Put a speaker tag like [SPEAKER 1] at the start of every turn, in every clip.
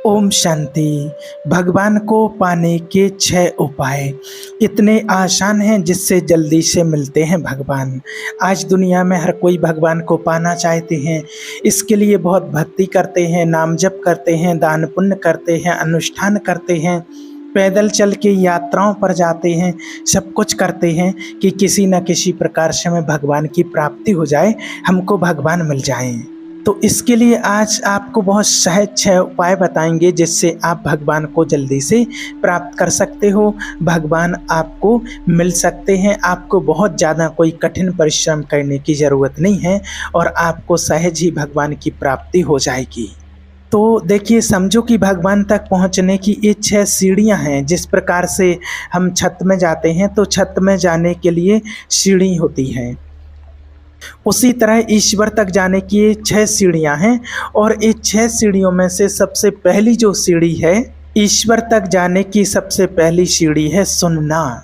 [SPEAKER 1] ओम शांति। भगवान को पाने के 6 उपाय इतने आसान हैं जिससे जल्दी से मिलते हैं भगवान। आज दुनिया में हर कोई भगवान को पाना चाहते हैं। इसके लिए बहुत भक्ति करते हैं, नाम जप करते हैं, दान पुण्य करते हैं, अनुष्ठान करते हैं, पैदल चल के यात्राओं पर जाते हैं, सब कुछ करते हैं कि किसी न किसी प्रकार से हमें भगवान की प्राप्ति हो जाए, हमको भगवान मिल जाएं। तो इसके लिए आज आपको बहुत सहज 6 उपाय बताएंगे जिससे आप भगवान को जल्दी से प्राप्त कर सकते हो। भगवान आपको मिल सकते हैं। आपको बहुत ज़्यादा कोई कठिन परिश्रम करने की ज़रूरत नहीं है और आपको सहज ही भगवान की प्राप्ति हो जाएगी। तो देखिए, समझो कि भगवान तक पहुंचने की ये 6 सीढ़ियां हैं। जिस प्रकार से हम छत में जाते हैं तो छत में जाने के लिए सीढ़ी होती है, उसी तरह ईश्वर तक जाने की ये 6 सीढ़ियां हैं। और ये 6 सीढ़ियों में से सबसे पहली जो सीढ़ी है, ईश्वर तक जाने की सबसे पहली सीढ़ी है सुनना।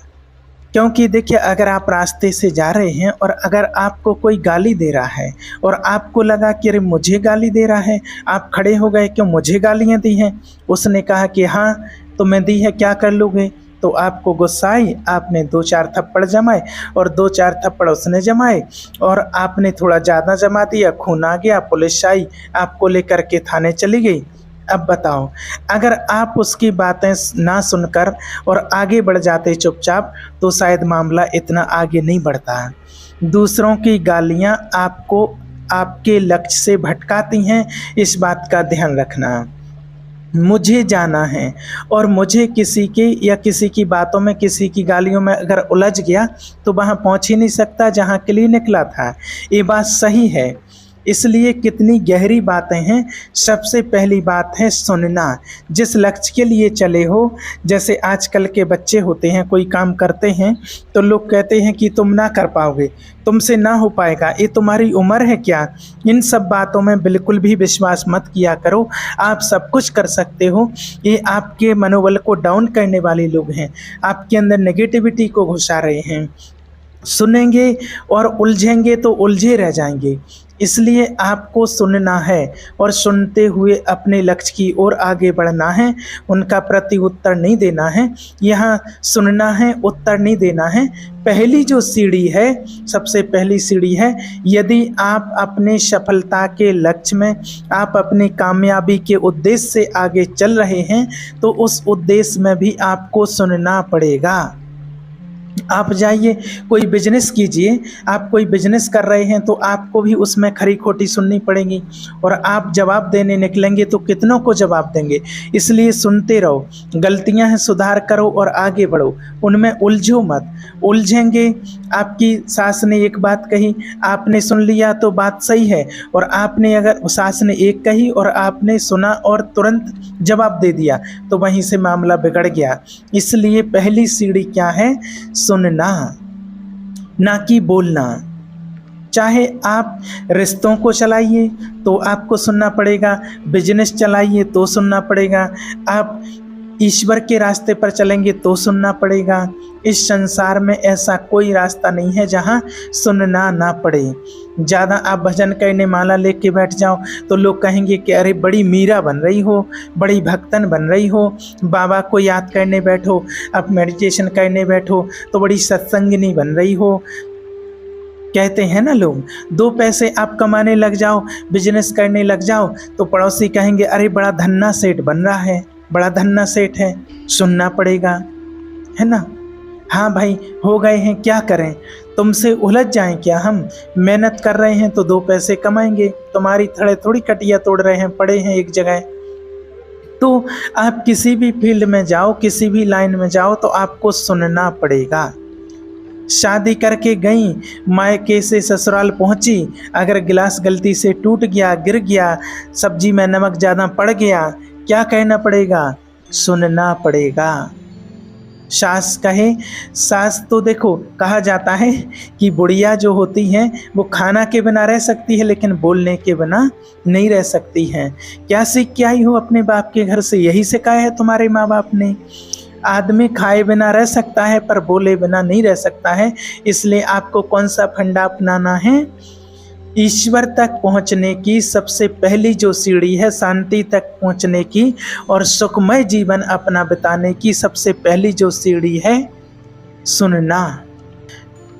[SPEAKER 1] क्योंकि देखिए, अगर आप रास्ते से जा रहे हैं और अगर आपको कोई गाली दे रहा है और आपको लगा कि अरे मुझे गाली दे रहा है, आप खड़े हो गए, क्यों मुझे गालियां दी हैं? उसने कहा कि हाँ तुम्हें दी है, क्या कर लोगे? तो आपको गुस्सा आई, आपने 2-4 थप्पड़ जमाए और 2-4 थप्पड़ उसने जमाए और आपने थोड़ा ज़्यादा जमा दिया, खून आ गया, पुलिस आई, आपको लेकर के थाने चली गई। अब बताओ, अगर आप उसकी बातें ना सुनकर और आगे बढ़ जाते चुपचाप तो शायद मामला इतना आगे नहीं बढ़ता। दूसरों की गालियां आपको आपके लक्ष्य से भटकाती हैं, इस बात का ध्यान रखना। मुझे जाना है और मुझे किसी के या किसी की बातों में, किसी की गालियों में अगर उलझ गया तो वहाँ पहुँच ही नहीं सकता जहाँ के लिए निकला था। ये बात सही है। इसलिए कितनी गहरी बातें हैं। सबसे पहली बात है सुनना। जिस लक्ष्य के लिए चले हो, जैसे आजकल के बच्चे होते हैं, कोई काम करते हैं तो लोग कहते हैं कि तुम ना कर पाओगे, तुमसे ना हो पाएगा, ये तुम्हारी उम्र है क्या? इन सब बातों में बिल्कुल भी विश्वास मत किया करो। आप सब कुछ कर सकते हो। ये आपके मनोबल को डाउन करने वाले लोग हैं, आपके अंदर नेगेटिविटी को घुसा रहे हैं। सुनेंगे और उलझेंगे तो उलझे रह जाएंगे। इसलिए आपको सुनना है और सुनते हुए अपने लक्ष्य की ओर आगे बढ़ना है। उनका प्रति उत्तर नहीं देना है, यहाँ सुनना है, उत्तर नहीं देना है। पहली जो सीढ़ी है, सबसे पहली सीढ़ी है, यदि आप अपने सफलता के लक्ष्य में, आप अपनी कामयाबी के उद्देश्य से आगे चल रहे हैं तो उस उद्देश्य में भी आपको सुनना पड़ेगा। आप जाइए, कोई बिजनेस कीजिए, आप कोई बिजनेस कर रहे हैं तो आपको भी उसमें खरी खोटी सुननी पड़ेगी और आप जवाब देने निकलेंगे तो कितनों को जवाब देंगे। इसलिए सुनते रहो, गलतियां हैं सुधार करो और आगे बढ़ो, उनमें उलझो मत। उलझेंगे, आपकी सास ने एक बात कही, आपने सुन लिया तो बात सही है, और आपने अगर सास ने एक कही और आपने सुना और तुरंत जवाब दे दिया तो वहीं से मामला बिगड़ गया। इसलिए पहली सीढ़ी क्या है? सुनना, ना कि बोलना। चाहे आप रिश्तों को चलाइए तो आपको सुनना पड़ेगा, बिजनेस चलाइए तो सुनना पड़ेगा, आप ईश्वर के रास्ते पर चलेंगे तो सुनना पड़ेगा। इस संसार में ऐसा कोई रास्ता नहीं है जहाँ सुनना ना पड़े। ज़्यादा आप भजन करने माला लेके बैठ जाओ तो लोग कहेंगे कि अरे बड़ी मीरा बन रही हो, बड़ी भक्तन बन रही हो। बाबा को याद करने बैठो, आप मेडिटेशन करने बैठो तो बड़ी सत्संगिनी बन रही हो। कहते हैं ना लोग, 2 पैसे आप कमाने लग जाओ, बिजनेस करने लग जाओ तो पड़ोसी कहेंगे अरे बड़ा धन्ना सेठ बन रहा है, बड़ा धन्ना सेठ है। सुनना पड़ेगा, है ना? हाँ भाई, हो गए हैं, क्या करें? तुमसे उलझ जाएं क्या? हम मेहनत कर रहे हैं तो 2 पैसे कमाएंगे, तुम्हारी थड़े थोड़ी कटिया तोड़ रहे हैं, पड़े हैं एक जगह। तो आप किसी भी फील्ड में जाओ, किसी भी लाइन में जाओ तो आपको सुनना पड़ेगा। शादी करके गई, मायके से ससुराल पहुंची, अगर गिलास गलती से टूट गया, गिर गया, सब्जी में नमक ज़्यादा पड़ गया, क्या कहना पड़ेगा? सुनना पड़ेगा। सास कहे, सास तो देखो, कहा जाता है कि बुढ़िया जो होती हैं वो खाना के बिना रह सकती है लेकिन बोलने के बिना नहीं रह सकती हैं। क्या सीख के आई हो अपने बाप के घर से? यही सिखाया है तुम्हारे माँ बाप ने। आदमी खाए बिना रह सकता है पर बोले बिना नहीं रह सकता है। इसलिए आपको कौन सा फंडा अपनाना है? ईश्वर तक पहुंचने की सबसे पहली जो सीढ़ी है, शांति तक पहुंचने की और सुखमय जीवन अपना बिताने की सबसे पहली जो सीढ़ी है, सुनना।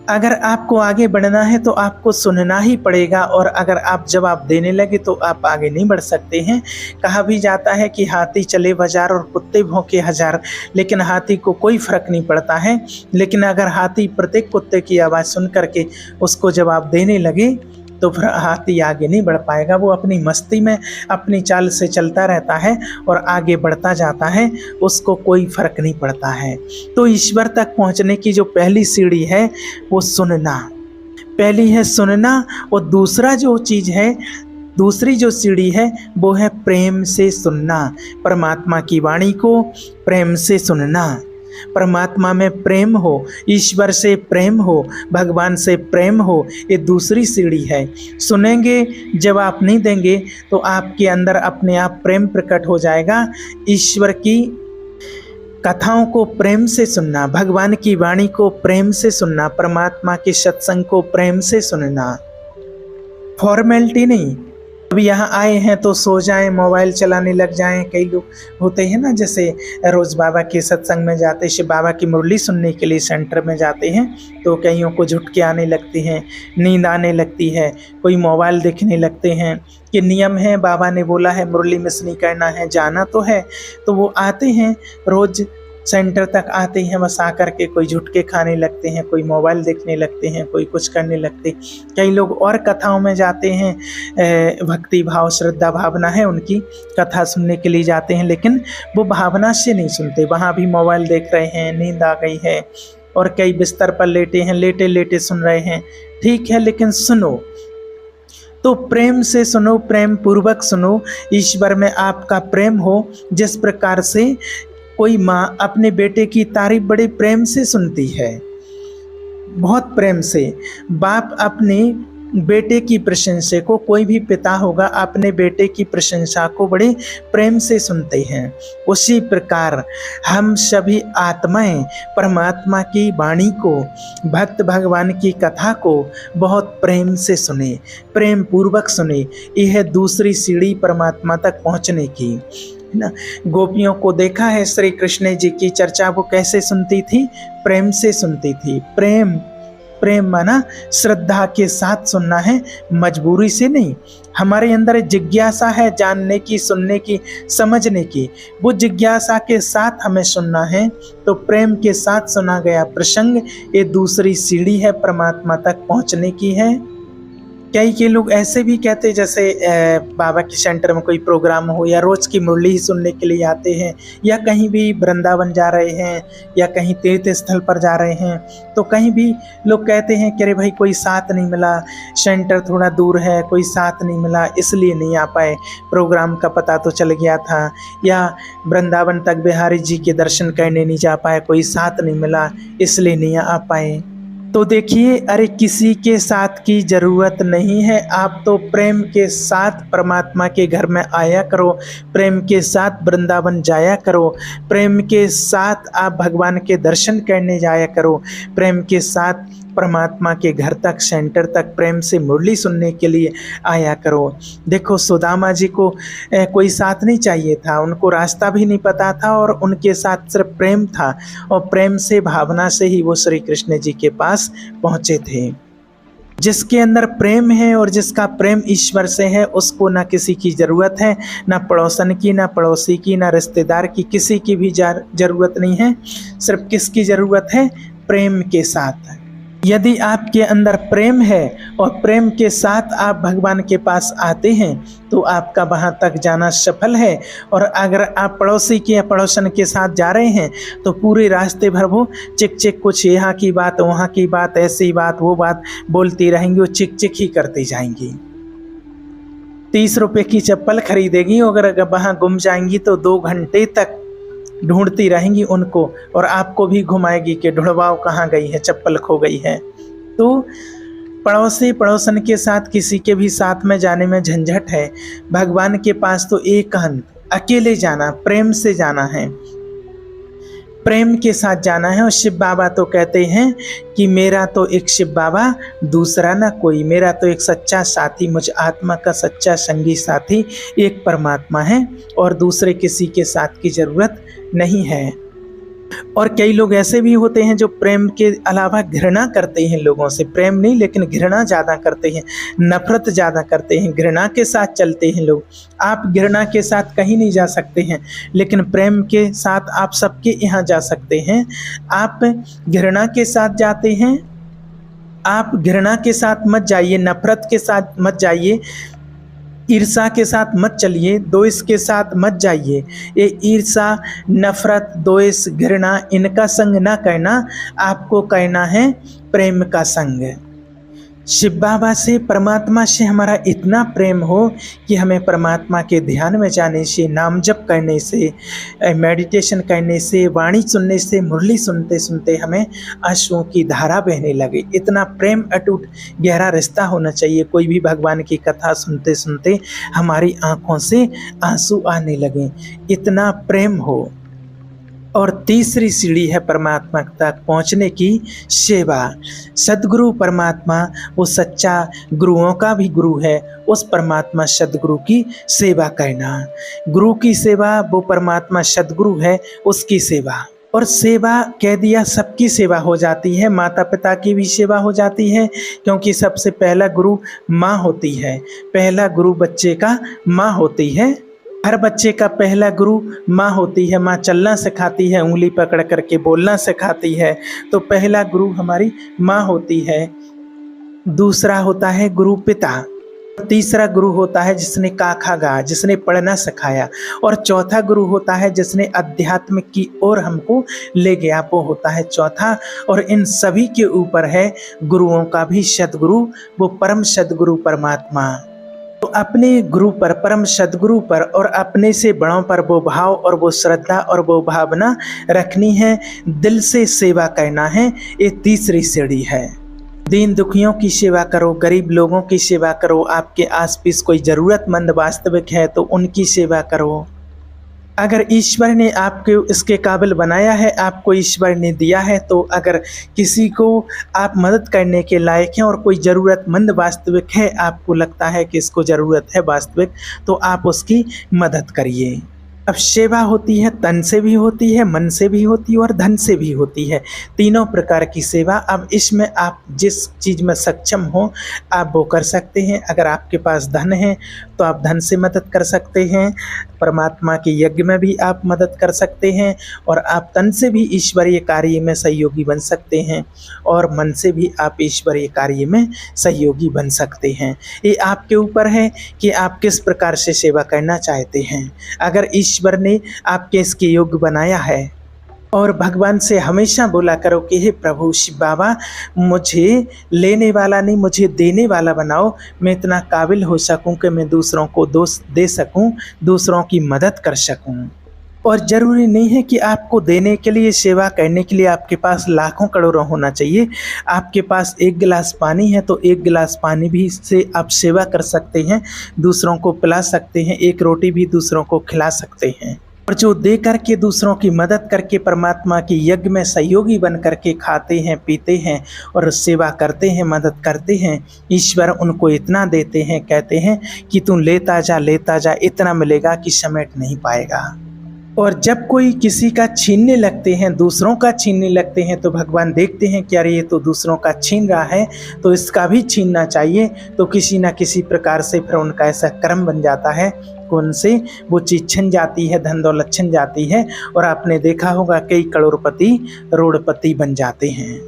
[SPEAKER 1] अगर आपको आगे बढ़ना है तो आपको सुनना ही पड़ेगा, और अगर आप जवाब देने लगे तो आप आगे नहीं बढ़ सकते हैं। कहा भी जाता है कि हाथी चले बाजार और कुत्ते भौंके हजार, लेकिन हाथी को कोई फर्क नहीं पड़ता है। लेकिन अगर हाथी प्रत्येक कुत्ते की आवाज़ सुन करके उसको जवाब देने लगे तो फिर हाथी आगे नहीं बढ़ पाएगा। वो अपनी मस्ती में अपनी चाल से चलता रहता है और आगे बढ़ता जाता है, उसको कोई फर्क नहीं पड़ता है। तो ईश्वर तक पहुंचने की जो पहली सीढ़ी है वो सुनना, पहली है सुनना। और दूसरा जो चीज़ है, दूसरी जो सीढ़ी है वो है प्रेम से सुनना, परमात्मा की वाणी को प्रेम से सुनना। परमात्मा में प्रेम हो, ईश्वर से प्रेम हो, भगवान से प्रेम हो, ये दूसरी सीढ़ी है। सुनेंगे, जवाब नहीं देंगे तो आपके अंदर अपने आप प्रेम प्रकट हो जाएगा। ईश्वर की कथाओं को प्रेम से सुनना, भगवान की वाणी को प्रेम से सुनना, परमात्मा के सत्संग को प्रेम से सुनना। फॉर्मेलिटी नहीं, अभी यहाँ आए हैं तो सो जाएं, मोबाइल चलाने लग जाएं। कई लोग होते हैं ना, जैसे रोज़ बाबा के सत्संग में जाते, शिव बाबा की मुरली सुनने के लिए सेंटर में जाते हैं, तो कईयों को झुटके आने लगते हैं, नींद आने लगती है, कोई मोबाइल देखने लगते हैं। कि नियम है, बाबा ने बोला है मुरली मिस नहीं करना है, जाना तो है। तो वो आते हैं, रोज़ सेंटर तक आते हैं, बस आकर के कोई झुटके खाने लगते हैं, कोई मोबाइल देखने लगते हैं, कोई कुछ करने लगते। कई लोग और कथाओं में जाते हैं, भक्ति भाव श्रद्धा भावना है उनकी, कथा सुनने के लिए जाते हैं, लेकिन वो भावना से नहीं सुनते, वहाँ भी मोबाइल देख रहे हैं, नींद आ गई है, और कई बिस्तर पर लेटे हैं, लेटे लेटे सुन रहे हैं। ठीक है, लेकिन सुनो तो प्रेम से सुनो, प्रेम पूर्वक सुनो। ईश्वर में आपका प्रेम हो, जिस प्रकार से कोई माँ अपने बेटे की तारीफ बड़े प्रेम से सुनती है, बहुत प्रेम से। बाप अपने बेटे की प्रशंसा को, कोई भी पिता होगा अपने बेटे की प्रशंसा को बड़े प्रेम से सुनते हैं। उसी प्रकार हम सभी आत्माएं परमात्मा की वाणी को, भक्त भगवान की कथा को बहुत प्रेम से सुने, प्रेम पूर्वक सुने। यह दूसरी सीढ़ी परमात्मा तक पहुंचने की ना। गोपियों को देखा है, श्री कृष्ण जी की चर्चा वो कैसे सुनती थी? प्रेम से सुनती थी। प्रेम, प्रेम माना श्रद्धा के साथ सुनना है, मजबूरी से नहीं। हमारे अंदर जिज्ञासा है जानने की, सुनने की, समझने की, वो जिज्ञासा के साथ हमें सुनना है। तो प्रेम के साथ सुना गया प्रसंग ये दूसरी सीढ़ी है, परमात्मा तक पहुंचने की है। कई लोग ऐसे भी कहते, जैसे बाबा के सेंटर में कोई प्रोग्राम हो या रोज़ की मुरली ही सुनने के लिए आते हैं, या कहीं भी वृंदावन जा रहे हैं या कहीं तीर्थ स्थल पर जा रहे हैं, तो कहीं भी लोग कहते हैं कि अरे भाई कोई साथ नहीं मिला, सेंटर थोड़ा दूर है, कोई साथ नहीं मिला इसलिए नहीं आ पाए, प्रोग्राम का पता तो चल गया था, या वृंदावन तक बिहारी जी के दर्शन करने नहीं जा पाए, कोई साथ नहीं मिला इसलिए नहीं आ पाए। तो देखिए, अरे किसी के साथ की ज़रूरत नहीं है, आप तो प्रेम के साथ परमात्मा के घर में आया करो, प्रेम के साथ वृंदावन जाया करो, प्रेम के साथ आप भगवान के दर्शन करने जाया करो, प्रेम के साथ परमात्मा के घर तक, सेंटर तक प्रेम से मुरली सुनने के लिए आया करो। देखो, सुदामा जी को कोई साथ नहीं चाहिए था, उनको रास्ता भी नहीं पता था, और उनके साथ सिर्फ प्रेम था, और प्रेम से, भावना से ही वो श्री कृष्ण जी के पास पहुँचे थे। जिसके अंदर प्रेम है और जिसका प्रेम ईश्वर से है, उसको ना किसी की ज़रूरत है, ना पड़ोसन की, ना पड़ोसी की, ना रिश्तेदार की, किसी की भी ज़रूरत नहीं है। सिर्फ किसकी ज़रूरत है? प्रेम के साथ। यदि आपके अंदर प्रेम है और प्रेम के साथ आप भगवान के पास आते हैं तो आपका वहाँ तक जाना सफल है। और अगर आप पड़ोसी के या पड़ोसन के साथ जा रहे हैं तो पूरे रास्ते भर वो चिक चिक, कुछ यहाँ की बात, वहाँ की बात, ऐसी बात, वो बात बोलती रहेंगी, वो चिक चिक ही करती जाएंगी। 30 रुपये की चप्पल खरीदेगी, अगर वहाँ गुम जाएंगी तो 2 घंटे तक ढूंढती रहेंगी उनको, और आपको भी घुमाएगी कि ढूंढवाओ कहाँ गई है, चप्पल खो गई है। तो पड़ोसी पड़ोसन के साथ किसी के भी साथ में जाने में झंझट है। भगवान के पास तो एकांत, अकेले जाना, प्रेम से जाना है। प्रेम के साथ जाना है। और शिव बाबा तो कहते हैं कि मेरा तो एक शिव बाबा, दूसरा ना कोई, मेरा तो एक सच्चा साथी, मुझ आत्मा का सच्चा संगी साथी एक परमात्मा है और दूसरे किसी के साथ की जरूरत नहीं है। और कई लोग ऐसे भी होते हैं जो प्रेम के अलावा घृणा करते हैं लोगों से, प्रेम नहीं लेकिन घृणा ज़्यादा करते हैं, नफरत ज़्यादा करते हैं, घृणा के साथ चलते हैं लोग। आप घृणा के साथ कहीं नहीं जा सकते हैं, लेकिन प्रेम के साथ आप सबके यहाँ जा सकते हैं। आप घृणा के साथ जाते हैं, आप घृणा के साथ मत जाइए, नफरत के साथ मत जाइए, ईर्षा के साथ मत चलिए, द्वेष के साथ मत जाइए। ये ईर्षा, नफरत, द्वेष, घृणा, इनका संग ना करना, आपको करना है प्रेम का संग। शिव बाबा से, परमात्मा से हमारा इतना प्रेम हो कि हमें परमात्मा के ध्यान में जाने से, नाम जप करने से, मेडिटेशन करने से, वाणी सुनने से, मुरली सुनते सुनते हमें आंसुओं की धारा बहने लगे। इतना प्रेम अटूट गहरा रिश्ता होना चाहिए। कोई भी भगवान की कथा सुनते सुनते हमारी आंखों से आंसू आने लगे, इतना प्रेम हो। और तीसरी सीढ़ी है परमात्मा तक पहुंचने की, सेवा। सदगुरु परमात्मा वो सच्चा गुरुओं का भी गुरु है, उस परमात्मा सदगुरु की सेवा करना। गुरु की सेवा, वो परमात्मा सदगुरु है, उसकी सेवा। और सेवा कह दिया, सबकी सेवा हो जाती है, माता पिता की भी सेवा हो जाती है, क्योंकि सबसे पहला गुरु माँ होती है। पहला गुरु बच्चे का माँ होती है। हर बच्चे का पहला गुरु माँ होती है। माँ चलना सिखाती है, उंगली पकड़ करके बोलना सिखाती है, तो पहला गुरु हमारी माँ होती है। दूसरा होता है गुरु पिता। तीसरा गुरु होता है जिसने काखा गा, जिसने पढ़ना सिखाया। और चौथा गुरु होता है जिसने अध्यात्म की ओर हमको ले गया, वो होता है चौथा। और इन सभी के ऊपर है गुरुओं का भी सदगुरु, वो परम सदगुरु परमात्मा। तो अपने गुरु पर, परम सदगुरु पर और अपने से बड़ों पर वो भाव और वो श्रद्धा और वो भावना रखनी है, दिल से सेवा करना है। ये तीसरी सीढ़ी है। दीन दुखियों की सेवा करो, गरीब लोगों की सेवा करो, आपके आसपास कोई ज़रूरतमंद वास्तविक है तो उनकी सेवा करो। अगर ईश्वर ने आपको इसके काबिल बनाया है, आपको ईश्वर ने दिया है, तो अगर किसी को आप मदद करने के लायक हैं और कोई ज़रूरतमंद वास्तविक है, आपको लगता है कि इसको ज़रूरत है वास्तविक, तो आप उसकी मदद करिए। अब सेवा होती है, तन से भी होती है, मन से भी होती है और धन से भी होती है, तीनों प्रकार की सेवा। अब इसमें आप जिस चीज़ में सक्षम हो आप वो कर सकते हैं। अगर आपके पास धन है तो आप धन से मदद कर सकते हैं, परमात्मा के यज्ञ में भी आप मदद कर सकते हैं, और आप तन से भी ईश्वरीय कार्य में सहयोगी बन सकते हैं, और मन से भी आप ईश्वरीय कार्य में सहयोगी बन सकते हैं। ये आपके ऊपर है कि आप किस प्रकार से सेवा करना चाहते हैं। अगर ईश्वर ने आपके इसके योग्य बनाया है, और भगवान से हमेशा बोला करो कि हे प्रभु शिव बाबा, मुझे लेने वाला नहीं, मुझे देने वाला बनाओ। मैं इतना काबिल हो सकूं कि मैं दूसरों को दोस्त दे सकूं, दूसरों की मदद कर सकूं। और ज़रूरी नहीं है कि आपको देने के लिए, सेवा करने के लिए आपके पास लाखों करोड़ों होना चाहिए। आपके पास एक गिलास पानी है तो एक गिलास पानी भी से आप सेवा कर सकते हैं, दूसरों को पिला सकते हैं, एक रोटी भी दूसरों को खिला सकते हैं। और जो दे करके, दूसरों की मदद करके, परमात्मा के यज्ञ में सहयोगी बन करके खाते हैं, पीते हैं और सेवा करते हैं, मदद करते हैं, ईश्वर उनको इतना देते हैं, कहते हैं कि तू लेता जा, इतना मिलेगा कि समेट नहीं पाएगा। और जब कोई किसी का छीनने लगते हैं, दूसरों का छीनने लगते हैं, तो भगवान देखते हैं कि अरे ये तो दूसरों का छीन रहा है, तो इसका भी छीनना चाहिए। तो किसी न किसी प्रकार से फिर उनका ऐसा कर्म बन जाता है, उनसे वो चीज़ छिन जाती है, धन दौलत छिन जाती है, और आपने देखा होगा कई करोड़पति रोड़पति बन जाते हैं।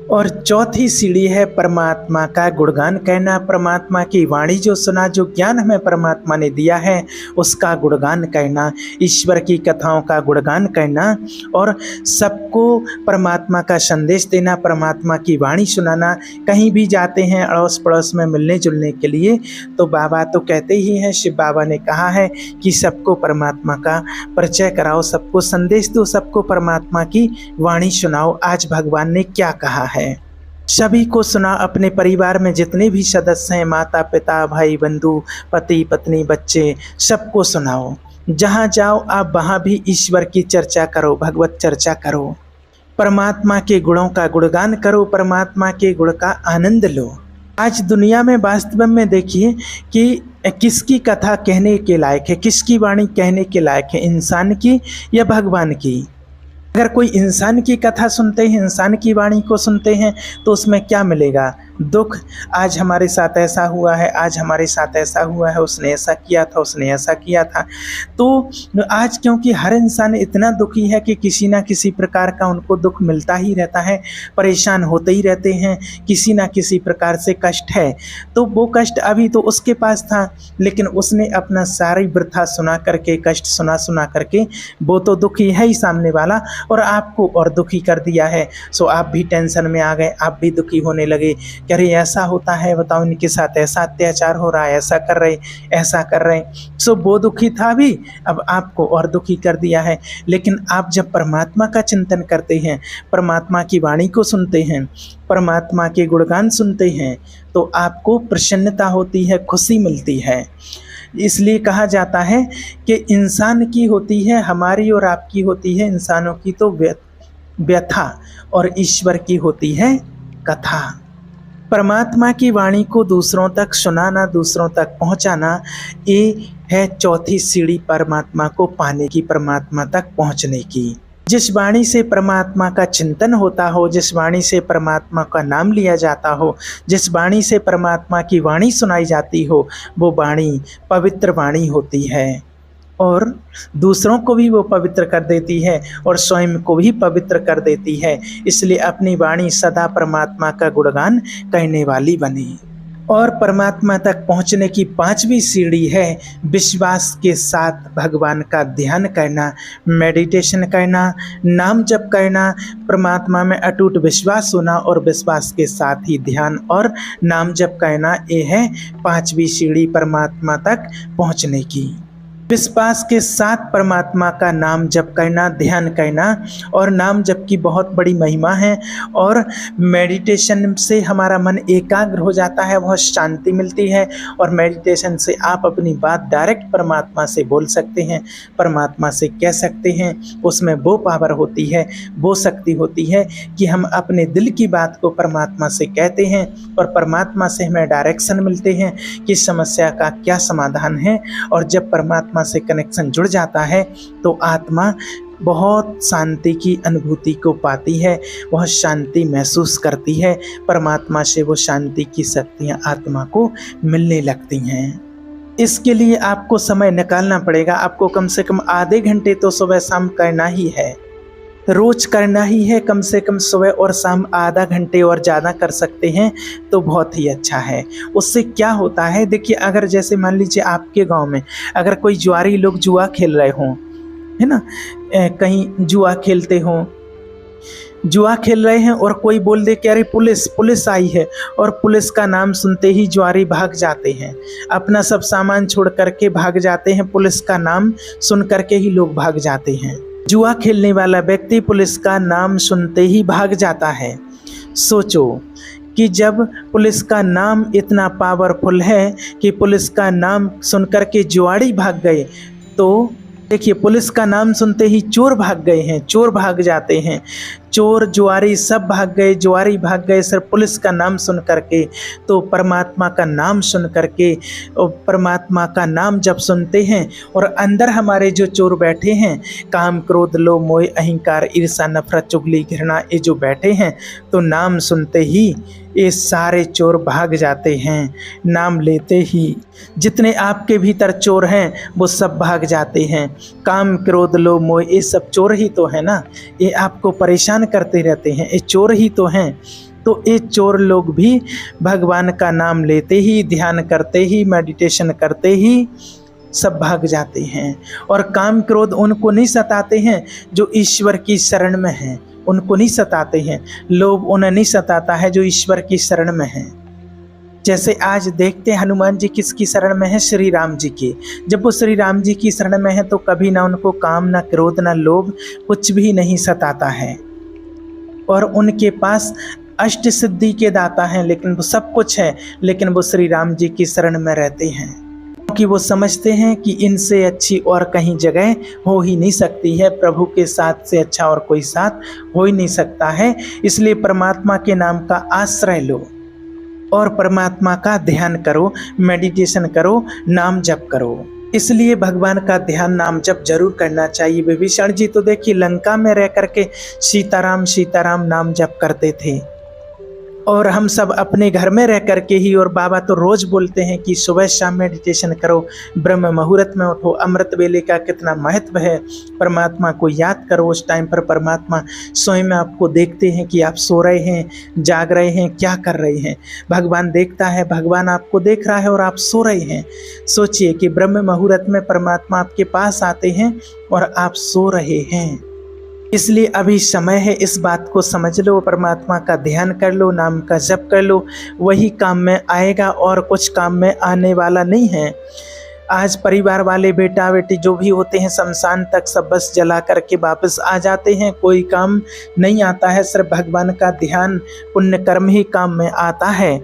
[SPEAKER 1] और चौथी सीढ़ी है परमात्मा का गुणगान करना, परमात्मा की वाणी जो सुना, जो ज्ञान हमें परमात्मा ने दिया है उसका गुणगान करना, ईश्वर की कथाओं का गुणगान करना, और सबको परमात्मा का संदेश देना, परमात्मा की वाणी सुनाना। कहीं भी जाते हैं अड़ोस पड़ोस में मिलने जुलने के लिए, तो बाबा तो कहते ही हैं, शिव बाबा ने कहा है कि सबको परमात्मा का परिचय कराओ, सबको संदेश दो, सबको परमात्मा की वाणी सुनाओ। आज भगवान ने क्या कहा है सभी को सुना। अपने परिवार में जितने भी सदस्य हैं, माता पिता भाई बंधु पति पत्नी बच्चे, सबको सुनाओ। जहाँ जाओ आप वहाँ भी ईश्वर की चर्चा करो, भगवत चर्चा करो, परमात्मा के गुणों का गुणगान करो, परमात्मा के गुण का आनंद लो। आज दुनिया में वास्तव में देखिए कि किसकी कथा कहने के लायक है, किसकी वाणी कहने के लायक है, इंसान की या भगवान की। अगर कोई इंसान की कथा सुनते हैं, इंसान की वाणी को सुनते हैं, तो उसमें क्या मिलेगा? दुख। आज हमारे साथ ऐसा हुआ है, आज हमारे साथ ऐसा हुआ है, उसने ऐसा किया था, उसने ऐसा किया था। तो आज क्योंकि हर इंसान इतना दुखी है कि किसी ना किसी प्रकार का उनको दुख मिलता ही रहता है, परेशान होते ही रहते हैं, किसी ना किसी प्रकार से कष्ट है। तो वो कष्ट अभी तो उसके पास था, लेकिन उसने अपना सारी वृथा सुना करके, कष्ट सुना करके, वो तो दुखी है ही सामने वाला, और आपको और दुखी कर दिया है। सो आप भी टेंशन में आ गए, आप भी दुखी होने लगे कि अरे ऐसा होता है, बताओ इनके साथ ऐसा अत्याचार हो रहा है, ऐसा कर रहे, ऐसा कर रहे। सो वो दुखी था भी, अब आपको और दुखी कर दिया है। लेकिन आप जब परमात्मा का चिंतन करते हैं, परमात्मा की वाणी को सुनते हैं, परमात्मा के गुणगान सुनते हैं, तो आपको प्रसन्नता होती है, खुशी मिलती है। इसलिए कहा जाता है कि इंसान की होती है हमारी और आपकी होती है इंसानों की तो व्यथा, और ईश्वर की होती है कथा। परमात्मा की वाणी को दूसरों तक सुनाना, दूसरों तक पहुंचाना, ये है चौथी सीढ़ी परमात्मा को पाने की, परमात्मा तक पहुंचने की। जिस वाणी से परमात्मा का चिंतन होता हो, जिस वाणी से परमात्मा का नाम लिया जाता हो, जिस वाणी से परमात्मा की वाणी सुनाई जाती हो, वो वाणी पवित्र वाणी होती है, और दूसरों को भी वो पवित्र कर देती है, और स्वयं को भी पवित्र कर देती है। इसलिए अपनी वाणी सदा परमात्मा का गुणगान कहने वाली बनी। और परमात्मा तक पहुंचने की पांचवी सीढ़ी है विश्वास के साथ भगवान का ध्यान करना, मेडिटेशन करना, नाम जप करना, परमात्मा में अटूट विश्वास होना, और विश्वास के साथ ही ध्यान और नाम जप करना। ये है पांचवी सीढ़ी परमात्मा तक पहुंचने की। विश्वास के साथ परमात्मा का नाम जप करना, ध्यान करना, और नाम जप की बहुत बड़ी महिमा है। और मेडिटेशन से हमारा मन एकाग्र हो जाता है, बहुत शांति मिलती है, और मेडिटेशन से आप अपनी बात डायरेक्ट परमात्मा से बोल सकते हैं, परमात्मा से कह सकते हैं। उसमें वो पावर होती है, वो शक्ति होती है कि हम अपने दिल की बात को परमात्मा से कहते हैं, और परमात्मा से हमें डायरेक्शन मिलते हैं कि समस्या का क्या समाधान है। और जब परमात्मा से कनेक्शन जुड़ जाता है तो आत्मा बहुत शांति की अनुभूति को पाती है, बहुत शांति महसूस करती है। परमात्मा से वो शांति की शक्तियाँ आत्मा को मिलने लगती हैं। इसके लिए आपको समय निकालना पड़ेगा। आपको कम से कम आधे घंटे तो सुबह शाम करना ही है, रोज करना ही है। कम से कम सुबह और शाम आधा घंटे, और ज़्यादा कर सकते हैं तो बहुत ही अच्छा है। उससे क्या होता है, देखिए, अगर जैसे मान लीजिए आपके गांव में अगर कोई जुआरी लोग जुआ खेल रहे हों, है ना, कहीं जुआ खेलते हों, जुआ खेल रहे हैं, और कोई बोल दे कि अरे पुलिस आई है, और पुलिस का नाम सुनते ही जुआरी भाग जाते हैं, अपना सब सामान छोड़ करके भाग जाते हैं। पुलिस का नाम सुन करके ही लोग भाग जाते हैं। जुआ खेलने वाला व्यक्ति पुलिस का नाम सुनते ही भाग जाता है। सोचो कि जब पुलिस का नाम इतना पावरफुल है कि पुलिस का नाम सुनकर के जुआरी भाग गए, तो देखिए, पुलिस का नाम सुनते ही चोर भाग गए हैं, चोर भाग जाते हैं, चोर जुआरी सब भाग गए, जुआरी भाग गए सिर्फ पुलिस का नाम सुन करके। तो परमात्मा का नाम सुन करके, और परमात्मा का नाम जब सुनते हैं, और अंदर हमारे जो चोर बैठे हैं, काम क्रोध लोभ मोह अहंकार ईर्ष्या नफरत चुगली घृणा, ये जो बैठे हैं, तो नाम सुनते ही ये सारे चोर भाग जाते हैं। नाम लेते ही जितने आपके भीतर चोर हैं वो सब भाग जाते हैं। काम क्रोध लोभ मोह ये सब चोर ही तो है ना, ये आपको परेशान करते रहते हैं, ये चोर ही तो हैं। तो ये चोर लोग भी भगवान का नाम लेते ही, ध्यान करते ही, मेडिटेशन करते ही सब भाग जाते हैं। और काम क्रोध उनको नहीं सताते हैं जो ईश्वर की शरण में हैं, उनको नहीं सताते हैं। लोभ उन्हें नहीं सताता है जो ईश्वर की शरण में हैं। जैसे आज देखते हैं हनुमान जी किसकी शरण में है, श्री राम जी की। जब वो श्री राम जी की शरण में है तो कभी ना उनको काम, ना क्रोध, ना लोभ कुछ भी नहीं सताता है। और उनके पास अष्ट सिद्धि के दाता हैं, लेकिन वो सब कुछ है, लेकिन वो श्री राम जी की शरण में रहते हैं। कि वो समझते हैं कि इनसे अच्छी और कहीं जगह हो ही नहीं सकती है, प्रभु के साथ से अच्छा और कोई साथ हो ही नहीं सकता है। इसलिए परमात्मा के नाम का आश्रय लो और परमात्मा का ध्यान करो, मेडिटेशन करो, नाम जप करो। इसलिए भगवान का ध्यान नाम जप जरूर करना चाहिए। विभीषण जी तो देखिए लंका में रह करके सीताराम सीताराम नाम जप करते थे, और हम सब अपने घर में रह करके ही, और बाबा तो रोज बोलते हैं कि सुबह शाम मेडिटेशन करो, ब्रह्म मुहूर्त में उठो, अमृत वेले का कितना महत्व है, परमात्मा को याद करो। उस टाइम पर परमात्मा स्वयं आपको देखते हैं कि आप सो रहे हैं, जाग रहे हैं, क्या कर रहे हैं। भगवान देखता है, भगवान आपको देख रहा है और आप सो रहे हैं। सोचिए कि ब्रह्म मुहूर्त में परमात्मा आपके पास आते हैं और आप सो रहे हैं। इसलिए अभी समय है, इस बात को समझ लो, परमात्मा का ध्यान कर लो, नाम का जप कर लो, वही काम में आएगा और कुछ काम में आने वाला नहीं है। आज परिवार वाले बेटा बेटी जो भी होते हैं शमशान तक सब बस जला करके वापस आ जाते हैं, कोई काम नहीं आता है, सिर्फ भगवान का ध्यान पुण्य कर्म ही काम में आता है।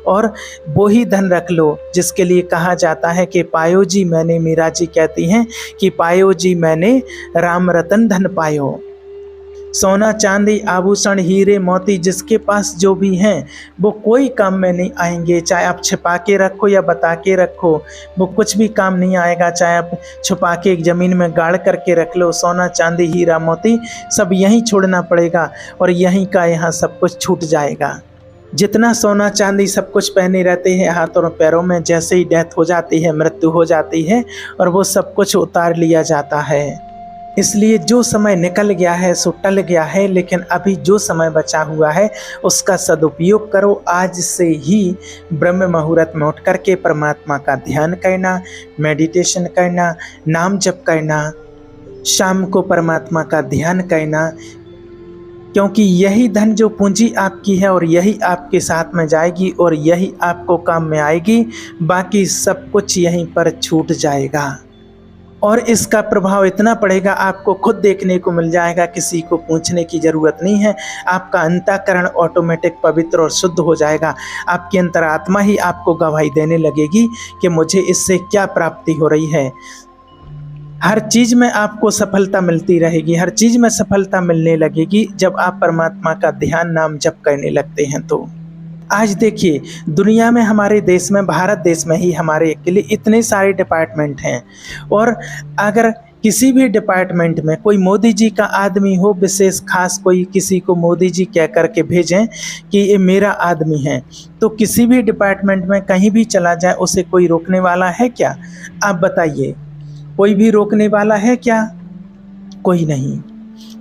[SPEAKER 1] और वो ही धन रख लो जिसके लिए कहा जाता है कि पायो जी मैंने, मीरा जी कहती हैं कि पायो जी मैंने राम रतन धन पायो। सोना चांदी आभूषण हीरे मोती जिसके पास जो भी हैं वो कोई काम में नहीं आएंगे, चाहे आप छिपा के रखो या बता के रखो, वो कुछ भी काम नहीं आएगा। चाहे आप छुपा के एक ज़मीन में गाड़ करके रख लो, सोना चांदी हीरा मोती सब यहीं छोड़ना पड़ेगा और यहीं का यहाँ सब कुछ छूट जाएगा। जितना सोना चांदी सब कुछ पहने रहते हैं हाथों और पैरों में, जैसे ही डेथ हो जाती है, मृत्यु हो जाती है, और वो सब कुछ उतार लिया जाता है। इसलिए जो समय निकल गया है सो टल गया है, लेकिन अभी जो समय बचा हुआ है उसका सदुपयोग करो। आज से ही ब्रह्म मुहूर्त में उठ करके परमात्मा का ध्यान करना, मेडिटेशन करना, नाम जप करना, शाम को परमात्मा का ध्यान करना, क्योंकि यही धन जो पूंजी आपकी है और यही आपके साथ में जाएगी और यही आपको काम में आएगी, बाकी सब कुछ यहीं पर छूट जाएगा। और इसका प्रभाव इतना पड़ेगा, आपको खुद देखने को मिल जाएगा, किसी को पूछने की ज़रूरत नहीं है। आपका अंतःकरण ऑटोमेटिक पवित्र और शुद्ध हो जाएगा। आपकी अंतरात्मा ही आपको गवाही देने लगेगी कि मुझे इससे क्या प्राप्ति हो रही है। हर चीज़ में आपको सफलता मिलती रहेगी, हर चीज़ में सफलता मिलने लगेगी जब आप परमात्मा का ध्यान नाम जप करने लगते हैं। तो आज देखिए दुनिया में, हमारे देश में, भारत देश में ही हमारे के लिए इतने सारे डिपार्टमेंट हैं, और अगर किसी भी डिपार्टमेंट में कोई मोदी जी का आदमी हो, विशेष खास कोई किसी को मोदी जी कह कर के भेजें कि ये मेरा आदमी है, तो किसी भी डिपार्टमेंट में कहीं भी चला जाए उसे कोई रोकने वाला है क्या? आप बताइए, कोई भी रोकने वाला है क्या? कोई नहीं।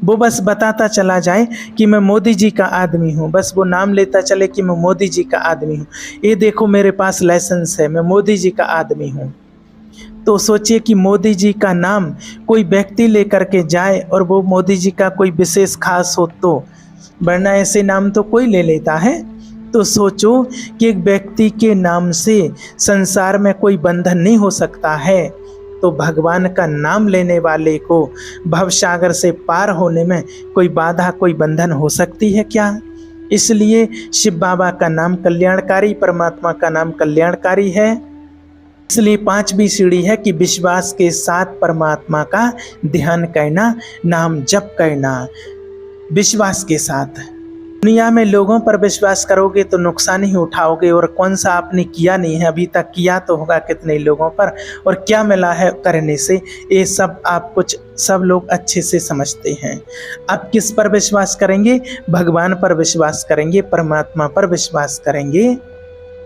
[SPEAKER 1] वो बस बताता चला जाए कि मैं मोदी जी का आदमी हूँ, बस वो नाम लेता चले कि मैं मोदी जी का आदमी हूँ, ये देखो मेरे पास लाइसेंस है, मैं मोदी जी का आदमी हूँ। तो सोचिए कि मोदी जी का नाम कोई व्यक्ति लेकर के जाए और वो मोदी जी का कोई विशेष खास हो तो, वरना ऐसे नाम तो कोई ले लेता है। तो सोचो कि एक व्यक्ति के नाम से संसार में कोई बंधन नहीं हो सकता है, तो भगवान का नाम लेने वाले को भवसागर से पार होने में कोई बाधा, कोई बंधन हो सकती है क्या? इसलिए शिव बाबा का नाम कल्याणकारी, परमात्मा का नाम कल्याणकारी है। इसलिए 5वीं सीढ़ी है कि विश्वास के साथ परमात्मा का ध्यान करना, नाम जप करना, विश्वास के साथ। दुनिया में लोगों पर विश्वास करोगे तो नुकसान ही उठाओगे, और कौन सा आपने किया नहीं है अभी तक, किया तो होगा कितने लोगों पर, और क्या मिला है करने से, ये सब आप कुछ सब लोग अच्छे से समझते हैं। अब किस पर विश्वास करेंगे? भगवान पर विश्वास करेंगे, परमात्मा पर विश्वास करेंगे।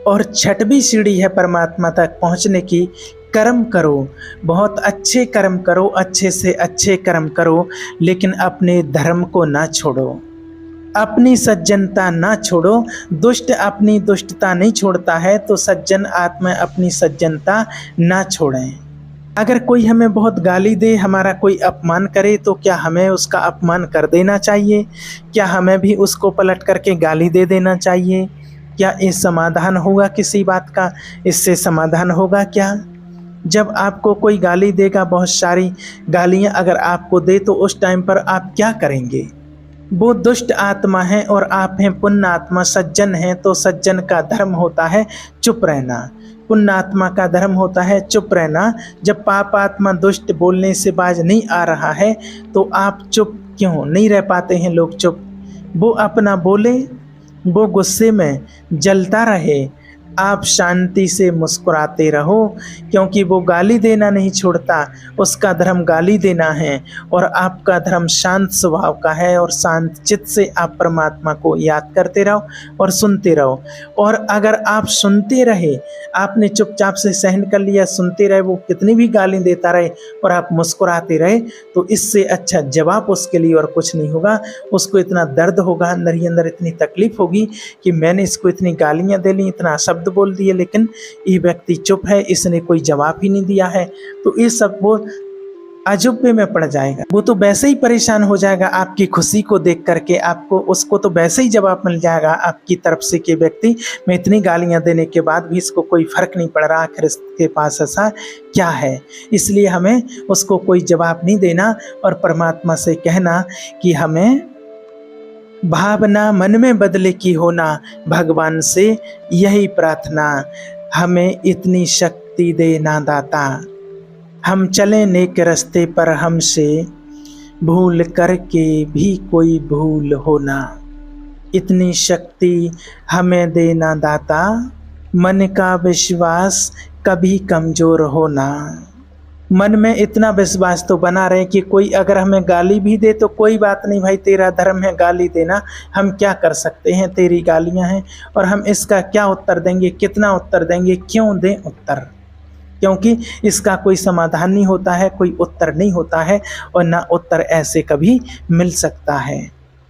[SPEAKER 1] और 6वीं सीढ़ी है परमात्मा तक पहुँचने की, कर्म करो, बहुत अच्छे कर्म करो, अच्छे से अच्छे कर्म करो, लेकिन अपने धर्म को ना छोड़ो, अपनी सज्जनता ना छोड़ो। दुष्ट अपनी दुष्टता नहीं छोड़ता है, तो सज्जन आत्मा अपनी सज्जनता ना छोड़ें। अगर कोई हमें बहुत गाली दे, हमारा कोई अपमान करे, तो क्या हमें उसका अपमान कर देना चाहिए? क्या हमें भी उसको पलट करके गाली दे देना चाहिए? क्या ये समाधान होगा किसी बात का? इससे समाधान होगा क्या? जब आपको कोई गाली देगा, बहुत सारी गालियाँ अगर आपको दे, तो उस टाइम पर आप क्या करेंगे? वो दुष्ट आत्मा है और आप हैं पुण्य आत्मा, सज्जन हैं, तो सज्जन का धर्म होता है चुप रहना। पुण्य आत्मा का धर्म होता है चुप रहना। जब पाप आत्मा दुष्ट बोलने से बाज नहीं आ रहा है तो आप चुप क्यों नहीं रह पाते हैं? लोग चुप, वो अपना बोले, वो गुस्से में जलता रहे, आप शांति से मुस्कुराते रहो, क्योंकि वो गाली देना नहीं छोड़ता। उसका धर्म गाली देना है और आपका धर्म शांत स्वभाव का है। और शांत चित्त से आप परमात्मा को याद करते रहो और सुनते रहो। और अगर आप सुनते रहे, आपने चुपचाप से सहन कर लिया, सुनते रहे, वो कितनी भी गाली देता रहे और आप मुस्कुराते रहे, तो इससे अच्छा जवाब उसके लिए और कुछ नहीं होगा। उसको इतना दर्द होगा अंदर ही अंदर, इतनी तकलीफ होगी कि मैंने इसको इतनी गालियां दे ली, इतना शब्द बोल दिए, लेकिन ये व्यक्ति चुप है, इसने कोई जवाब ही नहीं दिया है। तो ये सब वो अजुब्बे में पड़ जाएगा। वो तो वैसे ही परेशान हो जाएगा आपकी खुशी को देख करके। आपको उसको तो वैसे ही जवाब मिल जाएगा आपकी तरफ से कि व्यक्ति में इतनी गालियां देने के बाद भी इसको कोई फर्क नहीं पड़ रहा, आखिर इसके पास ऐसा क्या है। इसलिए हमें उसको कोई जवाब नहीं देना और परमात्मा से कहना कि हमें भावना मन में बदले की होना, भगवान से यही प्रार्थना, हमें इतनी शक्ति देना दाता। हम चले नेक रास्ते पर, हमसे भूल करके भी कोई भूल होना, इतनी शक्ति हमें देना दाता, मन का विश्वास कभी कमजोर होना। मन में इतना विश्वास तो बना रहे कि कोई अगर हमें गाली भी दे तो कोई बात नहीं भाई, तेरा धर्म है गाली देना, हम क्या कर सकते हैं, तेरी गालियां हैं और हम इसका क्या उत्तर देंगे, कितना उत्तर देंगे, क्यों दें उत्तर, क्योंकि इसका कोई समाधान नहीं होता है, कोई उत्तर नहीं होता है और ना उत्तर ऐसे कभी मिल सकता है।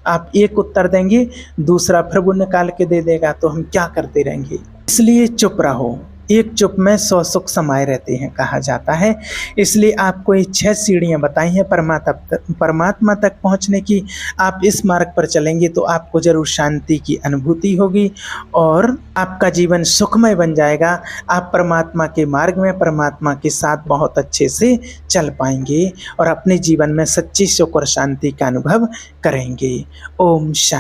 [SPEAKER 1] आप एक उत्तर देंगे, दूसरा फिर वो निकाल के दे देगा, तो हम क्या करते रहेंगे। इसलिए चुप रहो, एक चुप में 100 सुख समाये रहते हैं कहा जाता है। इसलिए आपको ये 6 सीढ़ियाँ बताई हैं परमात्मा तक पहुँचने की। आप इस मार्ग पर चलेंगे तो आपको जरूर शांति की अनुभूति होगी और आपका जीवन सुखमय बन जाएगा। आप परमात्मा के मार्ग में परमात्मा के साथ बहुत अच्छे से चल पाएंगे और अपने जीवन में सच्ची सुख और शांति का अनुभव करेंगे। ओम शांति।